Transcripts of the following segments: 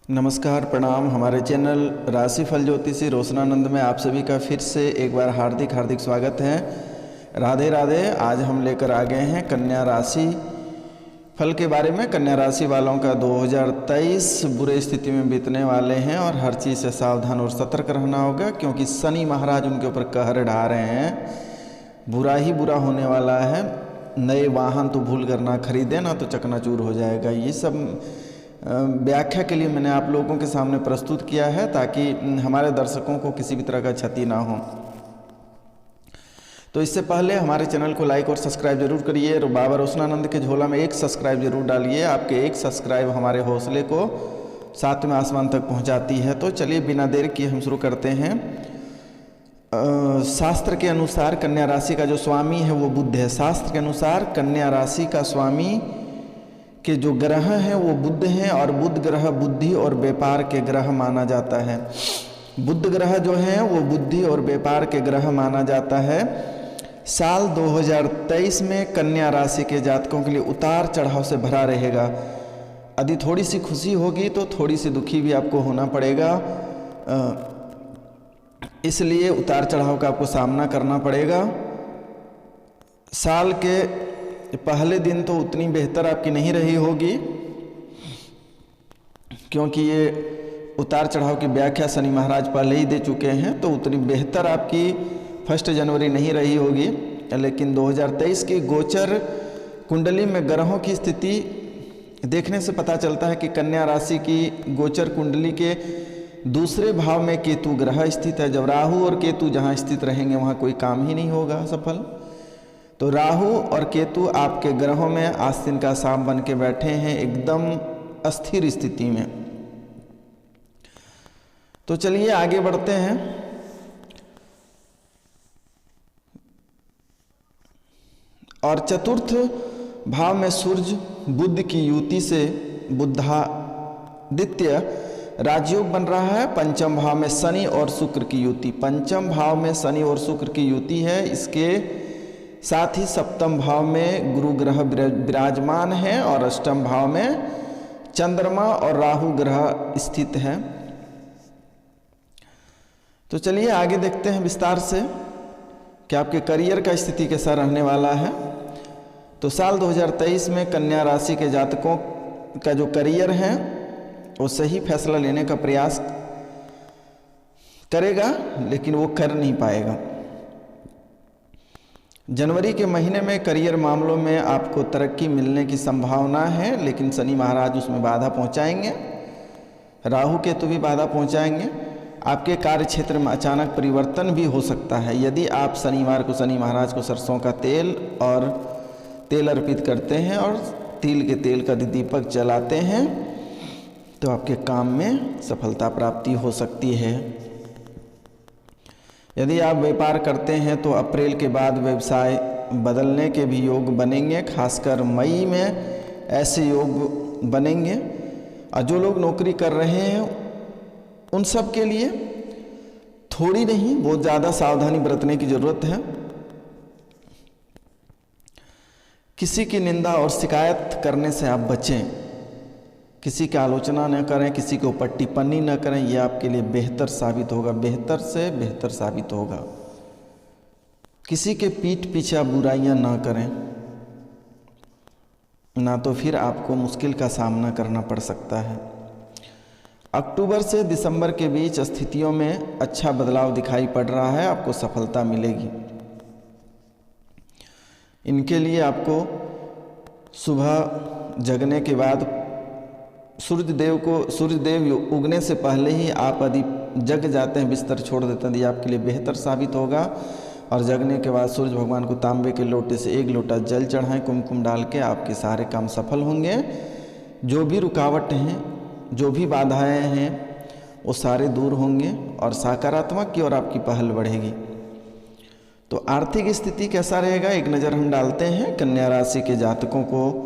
नमस्कार, प्रणाम। हमारे चैनल राशिफल ज्योतिषी रोशनानंद में आप सभी का फिर से एक बार हार्दिक स्वागत है। राधे राधे। आज हम लेकर आ गए हैं कन्या राशि फल के बारे में। कन्या राशि वालों का 2023 बुरे स्थिति में बीतने वाले हैं और हर चीज़ से सावधान और सतर्क रहना होगा, क्योंकि शनि महाराज उनके ऊपर कहर ढा रहे हैं। बुरा ही बुरा होने वाला है। नए वाहन तो भूल कर ना खरीदें, ना तो चकनाचूर हो जाएगा। ये सब व्याख्या के लिए मैंने आप लोगों के सामने प्रस्तुत किया है, ताकि हमारे दर्शकों को किसी भी तरह का क्षति ना हो। तो इससे पहले हमारे चैनल को लाइक और सब्सक्राइब जरूर करिए और बाबा रोशनानंद के झोला में एक सब्सक्राइब जरूर डालिए। आपके एक सब्सक्राइब हमारे हौसले को सातवें आसमान तक पहुंचाती है। तो चलिए बिना देर किए हम शुरू करते हैं। शास्त्र के अनुसार कन्या राशि का जो स्वामी है वो बुध है। शास्त्र के अनुसार कन्या राशि का स्वामी के जो ग्रह हैं वो बुध हैं, और बुध ग्रह बुद्धि और व्यापार के ग्रह माना जाता है। बुध ग्रह जो है वो बुद्धि और व्यापार के ग्रह माना जाता है। साल 2023 में कन्या राशि के जातकों के लिए उतार चढ़ाव से भरा रहेगा। यदि थोड़ी सी खुशी होगी तो थोड़ी सी दुखी भी आपको होना पड़ेगा, इसलिए उतार चढ़ाव का आपको सामना करना पड़ेगा। साल के पहले दिन तो उतनी बेहतर आपकी नहीं रही होगी, क्योंकि ये उतार चढ़ाव की व्याख्या शनि महाराज पहले ही दे चुके हैं। तो उतनी बेहतर आपकी 1 जनवरी नहीं रही होगी। लेकिन 2023 की गोचर कुंडली में ग्रहों की स्थिति देखने से पता चलता है कि कन्या राशि की गोचर कुंडली के दूसरे भाव में केतु ग्रह स्थित है। जब राहु और केतु जहाँ स्थित रहेंगे वहाँ कोई काम ही नहीं होगा सफल। तो राहु और केतु आपके ग्रहों में आस्तीन का सांप बन के बैठे हैं, एकदम अस्थिर स्थिति में। तो चलिए आगे बढ़ते हैं। और चतुर्थ भाव में सूर्य बुध की युति से बुधादित्य राजयोग बन रहा है। पंचम भाव में शनि और शुक्र की युति, पंचम भाव में शनि और शुक्र की युति है। इसके साथ ही सप्तम भाव में गुरु ग्रह विराजमान है और अष्टम भाव में चंद्रमा और राहु ग्रह स्थित हैं। तो चलिए आगे देखते हैं विस्तार से कि आपके करियर का स्थिति कैसा रहने वाला है। तो साल 2023 में कन्या राशि के जातकों का जो करियर है वो सही फैसला लेने का प्रयास करेगा, लेकिन वो कर नहीं पाएगा। जनवरी के महीने में करियर मामलों में आपको तरक्की मिलने की संभावना है, लेकिन शनि महाराज उसमें बाधा पहुंचाएंगे, राहु केतु भी बाधा पहुंचाएंगे। आपके कार्य क्षेत्र में अचानक परिवर्तन भी हो सकता है। यदि आप शनिवार को शनि महाराज को सरसों का तेल और तेल अर्पित करते हैं और तिल के तेल का दीपक जलाते हैं तो आपके काम में सफलता प्राप्ति हो सकती है। यदि आप व्यापार करते हैं तो अप्रैल के बाद व्यवसाय बदलने के भी योग बनेंगे, खासकर मई में ऐसे योग बनेंगे। और जो लोग नौकरी कर रहे हैं उन सब के लिए थोड़ी नहीं बहुत ज़्यादा सावधानी बरतने की ज़रूरत है। किसी की निंदा और शिकायत करने से आप बचें। किसी की आलोचना न करें, किसी के ऊपर टिप्पणी न करें, यह आपके लिए बेहतर साबित होगा, बेहतर से बेहतर साबित होगा। किसी के पीठ पीछे आप बुराइयां ना करें, ना तो फिर आपको मुश्किल का सामना करना पड़ सकता है। अक्टूबर से दिसंबर के बीच स्थितियों में अच्छा बदलाव दिखाई पड़ रहा है, आपको सफलता मिलेगी। इनके लिए आपको सुबह जगने के बाद सूर्यदेव उगने से पहले ही आप यदि जग जाते हैं, बिस्तर छोड़ देते हैं, तो ये आपके लिए बेहतर साबित होगा। और जगने के बाद सूर्य भगवान को तांबे के लोटे से 1 लोटा जल चढ़ाएं, कुमकुम डाल के, आपके सारे काम सफल होंगे। जो भी रुकावट हैं, जो भी बाधाएं हैं, वो सारे दूर होंगे और सकारात्मक की ओर आपकी पहल बढ़ेगी। तो आर्थिक स्थिति कैसा रहेगा, एक नज़र हम डालते हैं। कन्या राशि के जातकों को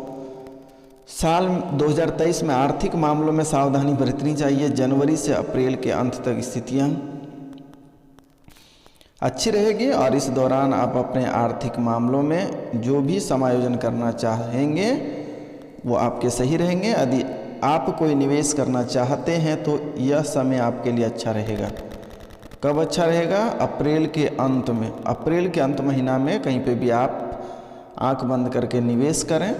साल 2023 में आर्थिक मामलों में सावधानी बरतनी चाहिए। जनवरी से अप्रैल के अंत तक स्थितियां अच्छी रहेगी और इस दौरान आप अपने आर्थिक मामलों में जो भी समायोजन करना चाहेंगे वो आपके सही रहेंगे। यदि आप कोई निवेश करना चाहते हैं तो यह समय आपके लिए अच्छा रहेगा। कब अच्छा रहेगा? अप्रैल के अंत में। अप्रैल के अंत महीना में कहीं पे भी आप आंख बंद करके निवेश करें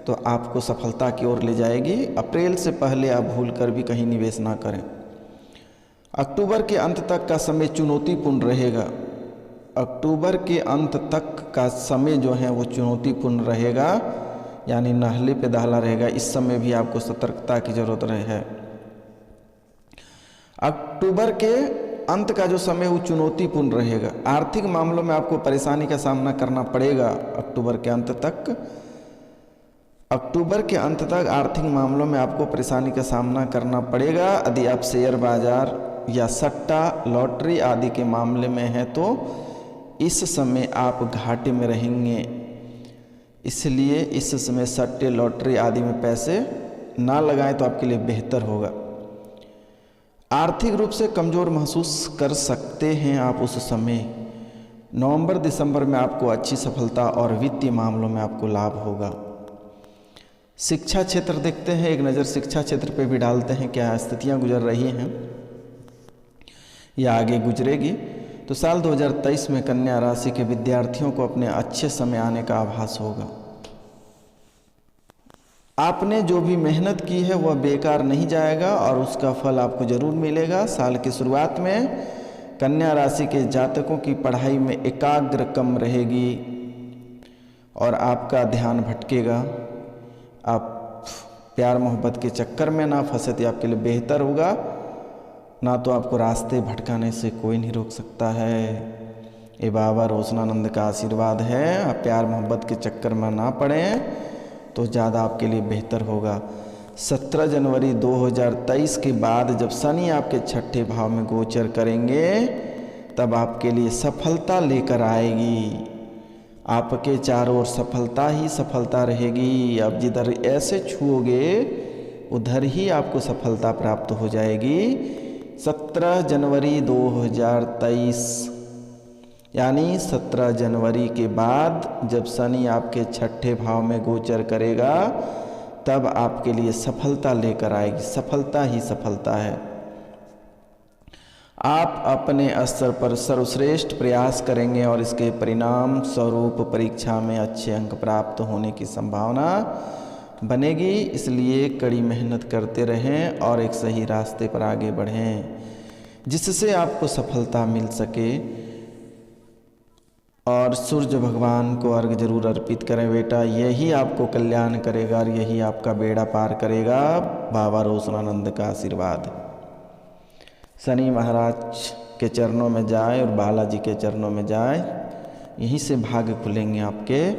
तो आपको सफलता की ओर ले जाएगी। अप्रैल से पहले आप भूल कर भी कहीं निवेश ना करें। अक्टूबर के अंत तक का समय चुनौतीपूर्ण रहेगा। अक्टूबर के अंत तक का समय जो है वो चुनौतीपूर्ण रहेगा, यानी नहले पे दहला रहेगा। इस समय भी आपको सतर्कता की जरूरत है। अक्टूबर के अंत का जो समय वो चुनौतीपूर्ण रहेगा। आर्थिक मामलों में आपको परेशानी का सामना करना पड़ेगा। अक्टूबर के अंत तक आर्थिक मामलों में आपको परेशानी का सामना करना पड़ेगा। यदि आप शेयर बाजार या सट्टा, लॉटरी आदि के मामले में है तो इस समय आप घाटे में रहेंगे। इसलिए इस समय सट्टे, लॉटरी आदि में पैसे ना लगाएं तो आपके लिए बेहतर होगा। आर्थिक रूप से कमज़ोर महसूस कर सकते हैं आप उस समय। नवंबर दिसंबर में आपको अच्छी सफलता और वित्तीय मामलों में आपको लाभ होगा। शिक्षा क्षेत्र देखते हैं, एक नज़र शिक्षा क्षेत्र पे भी डालते हैं, क्या स्थितियां गुजर रही हैं या आगे गुजरेगी। तो साल 2023 में कन्या राशि के विद्यार्थियों को अपने अच्छे समय आने का आभास होगा। आपने जो भी मेहनत की है वह बेकार नहीं जाएगा और उसका फल आपको जरूर मिलेगा। साल की शुरुआत में कन्या राशि के जातकों की पढ़ाई में एकाग्र कम रहेगी और आपका ध्यान भटकेगा। आप प्यार मोहब्बत के चक्कर में ना फंसे तो आपके लिए बेहतर होगा, ना तो आपको रास्ते भटकाने से कोई नहीं रोक सकता है। ये बाबा रोशनानंद का आशीर्वाद है। आप प्यार मोहब्बत के चक्कर में ना पड़ें तो ज़्यादा आपके लिए बेहतर होगा। 17 जनवरी 2023 के बाद जब शनि आपके छठे भाव में गोचर करेंगे तब आपके लिए सफलता लेकर आएगी। आपके चारों ओर सफलता ही सफलता रहेगी। आप जिधर ऐसे छुओगे उधर ही आपको सफलता प्राप्त हो जाएगी। 17 जनवरी 2023 यानी 17 जनवरी के बाद जब शनि आपके छठे भाव में गोचर करेगा तब आपके लिए सफलता लेकर आएगी। सफलता ही सफलता है। आप अपने स्तर पर सर्वश्रेष्ठ प्रयास करेंगे और इसके परिणाम स्वरूप परीक्षा में अच्छे अंक प्राप्त होने की संभावना बनेगी। इसलिए कड़ी मेहनत करते रहें और एक सही रास्ते पर आगे बढ़ें जिससे आपको सफलता मिल सके। और सूर्य भगवान को अर्घ जरूर अर्पित करें बेटा, यही आपको कल्याण करेगा और यही आपका बेड़ा पार करेगा। बाबा रोशनानंद का आशीर्वाद। शनि महाराज के चरणों में जाए और बालाजी के चरणों में जाए, यहीं से भाग्य खुलेंगे आपके।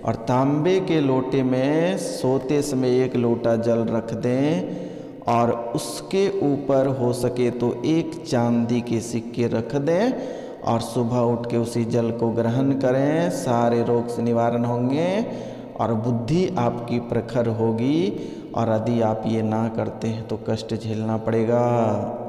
और तांबे के लोटे में सोते समय 1 लोटा जल रख दें और उसके ऊपर हो सके तो 1 चांदी के सिक्के रख दें और सुबह उठ के उसी जल को ग्रहण करें। सारे रोग से निवारण होंगे और बुद्धि आपकी प्रखर होगी। और यदि आप ये ना करते हैं तो कष्ट झेलना पड़ेगा।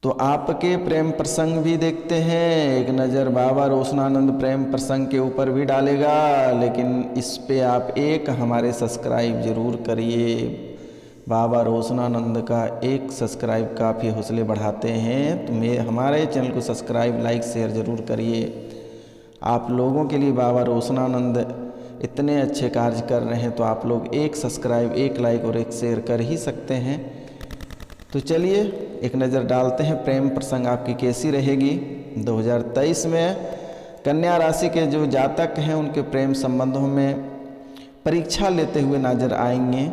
तो आपके प्रेम प्रसंग भी देखते हैं, एक नज़र बाबा रोशनानंद प्रेम प्रसंग के ऊपर भी डालेगा। लेकिन इस पे आप एक हमारे सब्सक्राइब जरूर करिए। बाबा रोशनानंद का एक सब्सक्राइब काफ़ी हौसले बढ़ाते हैं। तो हमारे चैनल को सब्सक्राइब, लाइक, शेयर ज़रूर करिए। आप लोगों के लिए बाबा रोशनानंद इतने अच्छे कार्य कर रहे हैं तो आप लोग एक सब्सक्राइब, एक लाइक और एक शेयर कर ही सकते हैं। तो चलिए एक नज़र डालते हैं प्रेम प्रसंग आपकी कैसी रहेगी 2023 में। कन्या राशि के जो जातक हैं उनके प्रेम संबंधों में परीक्षा लेते हुए नजर आएंगे।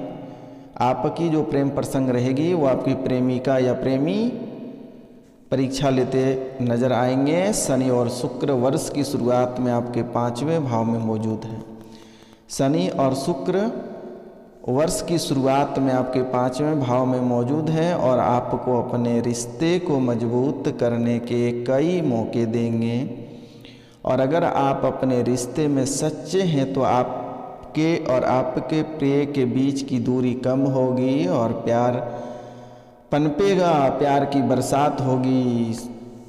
आपकी जो प्रेम प्रसंग रहेगी वो आपकी प्रेमिका या प्रेमी परीक्षा लेते नजर आएंगे। शनि और शुक्र वर्ष की शुरुआत में आपके 5वें भाव में मौजूद हैं। शनि और शुक्र वर्ष की शुरुआत में आपके 5वें भाव में मौजूद है और आपको अपने रिश्ते को मजबूत करने के कई मौके देंगे। और अगर आप अपने रिश्ते में सच्चे हैं तो आपके और आपके प्रिय के बीच की दूरी कम होगी और प्यार पनपेगा, प्यार की बरसात होगी।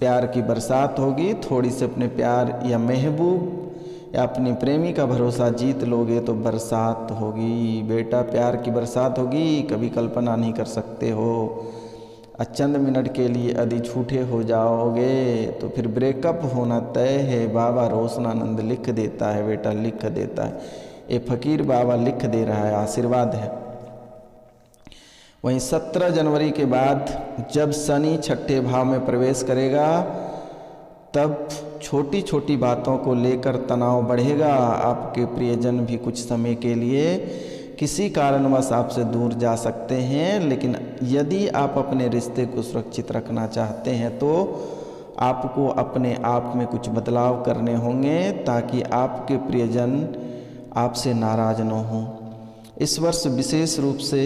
प्यार की बरसात होगी। थोड़ी से अपने प्यार या महबूब या अपने प्रेमी का भरोसा जीत लोगे तो बरसात होगी। बेटा प्यार की बरसात होगी, कभी कल्पना नहीं कर सकते हो। चंद मिनट के लिए यदि झूठे हो जाओगे तो फिर ब्रेकअप होना तय है। बाबा रोशनानंद लिख देता है बेटा, लिख देता है। ये फ़कीर बाबा लिख दे रहा है, आशीर्वाद है। वहीं 17 जनवरी के बाद जब शनि छठे भाव में प्रवेश करेगा तब छोटी छोटी बातों को लेकर तनाव बढ़ेगा। आपके प्रियजन भी कुछ समय के लिए किसी कारणवश आपसे दूर जा सकते हैं, लेकिन यदि आप अपने रिश्ते को सुरक्षित रखना चाहते हैं तो आपको अपने आप में कुछ बदलाव करने होंगे ताकि आपके प्रियजन आपसे नाराज़ न हों। इस वर्ष विशेष रूप से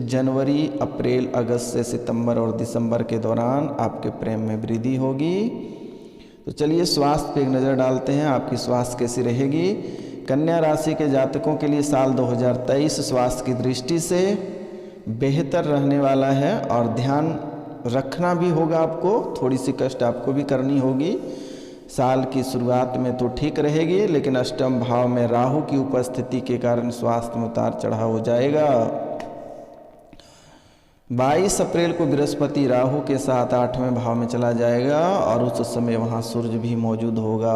जनवरी, अप्रैल, अगस्त से सितंबर और दिसंबर के दौरान आपके प्रेम में वृद्धि होगी। तो चलिए स्वास्थ्य पे एक नज़र डालते हैं, आपकी स्वास्थ्य कैसी रहेगी। कन्या राशि के जातकों के लिए साल 2023 स्वास्थ्य की दृष्टि से बेहतर रहने वाला है और ध्यान रखना भी होगा आपको, थोड़ी सी कष्ट आपको भी करनी होगी। साल की शुरुआत में तो ठीक रहेगी, लेकिन अष्टम भाव में राहु की उपस्थिति के कारण स्वास्थ्य में उतार चढ़ाव हो जाएगा। 22 अप्रैल को बृहस्पति राहु के साथ 8वें भाव में चला जाएगा और उस समय वहाँ सूर्य भी मौजूद होगा।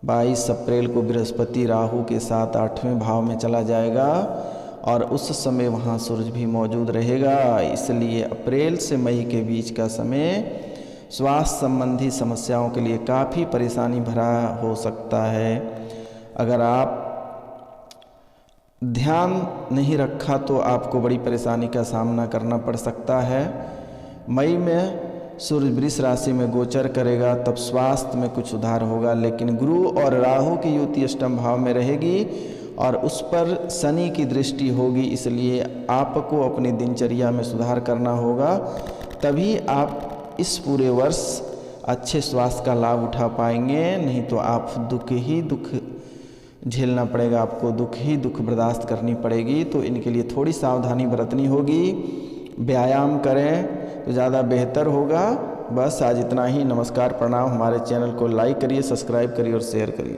22 अप्रैल को बृहस्पति राहु के साथ 8वें भाव में चला जाएगा और उस समय वहाँ सूर्य भी मौजूद रहेगा। इसलिए अप्रैल से मई के बीच का समय स्वास्थ्य संबंधी समस्याओं के लिए काफ़ी परेशानी भरा हो सकता है। अगर आप ध्यान नहीं रखा तो आपको बड़ी परेशानी का सामना करना पड़ सकता है। मई में सूर्य वृष राशि में गोचर करेगा तब स्वास्थ्य में कुछ सुधार होगा, लेकिन गुरु और राहु की युति अष्टम भाव में रहेगी और उस पर शनि की दृष्टि होगी। इसलिए आपको अपनी दिनचर्या में सुधार करना होगा, तभी आप इस पूरे वर्ष अच्छे स्वास्थ्य का लाभ उठा पाएंगे। नहीं तो आप दुख ही दुख झेलना पड़ेगा, आपको दुख ही दुख बर्दाश्त करनी पड़ेगी। तो इनके लिए थोड़ी सावधानी बरतनी होगी। व्यायाम करें तो ज़्यादा बेहतर होगा। बस आज इतना ही। नमस्कार, प्रणाम। हमारे चैनल को लाइक करिए, सब्सक्राइब करिए और शेयर करिए।